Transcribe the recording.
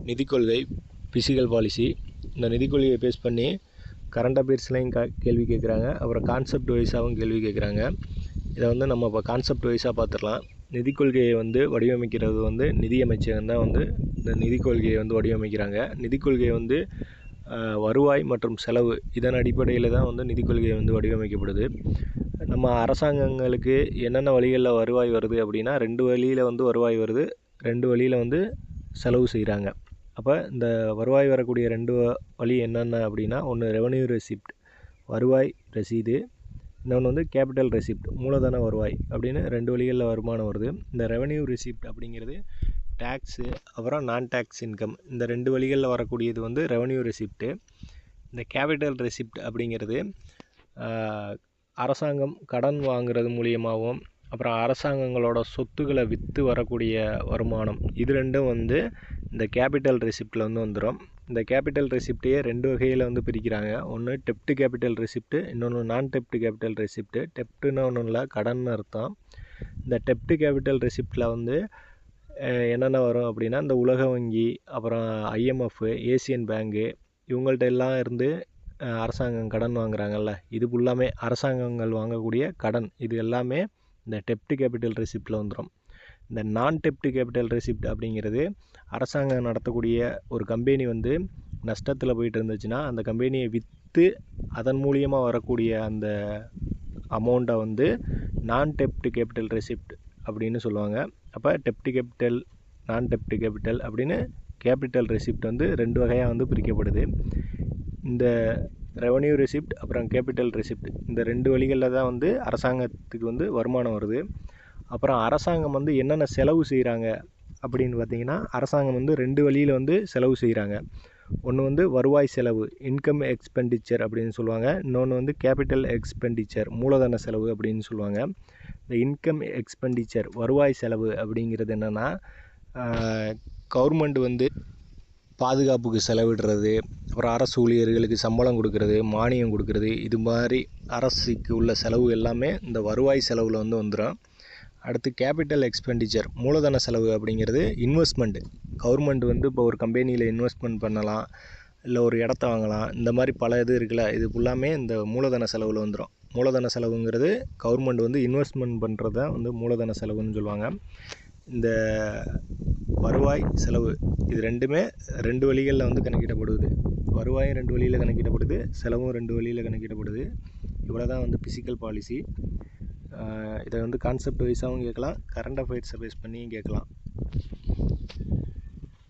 நிதிக் கொள்கை, physical policy. இந்த நிதிக் கொள்கையை பேஸ் பண்ணி கரண்ட் அஃபேர்ஸ்லையும் கேள்வி கேட்குறாங்க. அப்புறம் கான்செப்ட் வைஸாகவும் கேள்வி கேட்குறாங்க. இதை வந்து நம்ம இப்போ கான்செப்ட் வைஸாக பார்த்துடலாம். நிதிக் கொள்கையை வந்து வடிவமைக்கிறது வந்து நிதியமைச்சகம் தான் வந்து இந்த நிதிக் கொள்கையை வந்து வடிவமைக்கிறாங்க. நிதிக் கொள்கையை வந்து வருவாய் மற்றும் செலவு இதன் அடிப்படையில் தான் வந்து நிதிக் கொள்கை வந்து வடிவமைக்கப்படுது. நம்ம அரசாங்கங்களுக்கு என்னென்ன வழிகளில் வருவாய் வருது அப்படின்னா 2 வழியில் வந்து வருவாய் வருது, 2 வழியில் வந்து செலவு செய்கிறாங்க. அப்போ இந்த வருவாய் வரக்கூடிய 2 வழி என்னென்ன அப்படின்னா, ஒன்று ரெவன்யூ ரெசிப்ட் வருவாய் ரசீது, இன்னொன்று வந்து கேபிட்டல் ரெசிப்ட் மூலதன வருவாய் அப்படின்னு 2 வழிகளில் வருமானம் வருது. இந்த ரெவன்யூ ரெசிப்ட் அப்படிங்கிறது டேக்ஸு அப்புறம் நான் டேக்ஸ் இன்கம் இந்த 2 வழிகளில் வரக்கூடியது வந்து ரெவன்யூ ரெசிப்ட்டு. இந்த கேபிட்டல் ரெசிப்ட் அப்படிங்கிறது அரசாங்கம் கடன் வாங்குறது மூலியமாகவும் அப்புறம் அரசாங்கங்களோட சொத்துக்களை விற்று வரக்கூடிய வருமானம் இது ரெண்டும் வந்து இந்த கேபிட்டல் ரெசிப்டில் வந்து வந்துடும். இந்த கேபிட்டல் ரெசிப்டையே 2 வகையில் வந்து பிரிக்கிறாங்க. ஒன்று டெப்ட் கேபிட்டல் ரெசிப்ட்டு, இன்னொன்று நான் டெப்ட் கேபிட்டல் ரெசிப்ட்டு. டெப்ட்டுன்னு ஒன்றும் இல்லை, கடன் அர்த்தம். இந்த டெப்ட் கேபிட்டல் ரெசிப்டில் வந்து என்னென்ன வரும் அப்படின்னா, இந்த உலக வங்கி அப்புறம் IMF, ஏசியன் பேங்கு இவங்கள்ட்ட எல்லாம் இருந்து அரசாங்கம் கடன் வாங்குறாங்கல்ல, இது ஃபுல்லாமே அரசாங்கங்கள் வாங்கக்கூடிய கடன் இது எல்லாமே இந்த டெப்ட் கேபிட்டல் ரெசிப்டில் வந்துடும். இந்த நான் டெப்ட் கேபிட்டல் ரெசிப்ட் அப்படிங்கிறது அரசாங்கம் நடத்தக்கூடிய ஒரு கம்பெனி வந்து நஷ்டத்தில் போயிட்டு இருந்துச்சுன்னா அந்த கம்பெனியை விற்று அதன் மூலியமாக வரக்கூடிய அந்த அமௌண்ட்டை வந்து நான் டெப்ட் கேபிட்டல் ரெசிப்ட் அப்படின்னு சொல்லுவாங்க. அப்போ டெப்ட் கேபிட்டல், நான் டெப்ட் கேபிட்டல் அப்படின்னு கேபிட்டல் ரெசிப்ட் வந்து 2 வகையாக வந்து பிரிக்கப்படுது. இந்த ரெவன்யூ ரெசிப்ட் அப்புறம் கேபிட்டல் ரெசிப்ட் இந்த 2 வழிகளில் தான் வந்து அரசாங்கத்துக்கு வந்து வருமானம் வருது. அப்புறம் அரசாங்கம் வந்து என்னென்ன செலவு செய்கிறாங்க அப்படின்னு பார்த்திங்கன்னா, அரசாங்கம் வந்து 2 வழியில் வந்து செலவு செய்கிறாங்க. ஒன்று வந்து வருவாய் செலவு இன்கம் எக்ஸ்பெண்டிச்சர் அப்படின்னு சொல்லுவாங்க, இன்னொன்று வந்து கேபிட்டல் எக்ஸ்பெண்டிச்சர் மூலதன செலவு அப்படின்னு சொல்லுவாங்க. இந்த இன்கம் எக்ஸ்பெண்டிச்சர் வருவாய் செலவு அப்படிங்கிறது என்னென்னா, கவர்மெண்ட் வந்து பாதுகாப்புக்கு செலவிடுறது, அப்புறம் அரசு ஊழியர்களுக்கு சம்பளம் கொடுக்கறது, மானியம் கொடுக்கறது, இது மாதிரி அரசுக்கு உள்ள செலவு எல்லாமே இந்த வருவாய் செலவில் வந்து வந்துடும். அடுத்து கேபிட்டல் எக்ஸ்பெண்டிச்சர் மூலதன செலவு அப்படிங்கிறது இன்வெஸ்ட்மெண்ட். கவர்மெண்ட் வந்து இப்போ ஒரு கம்பெனியில் இன்வெஸ்ட்மெண்ட் பண்ணலாம், இல்லை ஒரு இடத்த வாங்கலாம், இந்த மாதிரி பல இது இருக்குல்ல, இது ஃபுல்லாமே இந்த மூலதன செலவில் வந்துடும். மூலதன செலவுங்கிறது கவர்மெண்ட் வந்து இன்வெஸ்ட்மெண்ட் பண்ணுறது தான் வந்து மூலதன செலவுன்னு சொல்லுவாங்க. இந்த வருவாய் செலவு இது ரெண்டுமே 2 வழிகளில் வந்து கணக்கிடப்படுது. வருவாயும் 2 வழியில் கணக்கிடப்படுது, செலவும் 2 வழியில் கணக்கிடப்படுது. இவ்வளோ தான் வந்து ஃபிசிக்கல் பாலிசி. இதை வந்து கான்செப்ட் வைஸாகவும் கேட்கலாம், கரண்ட் அஃபேர்ஸை பேஸ் பண்ணியும் கேட்கலாம்.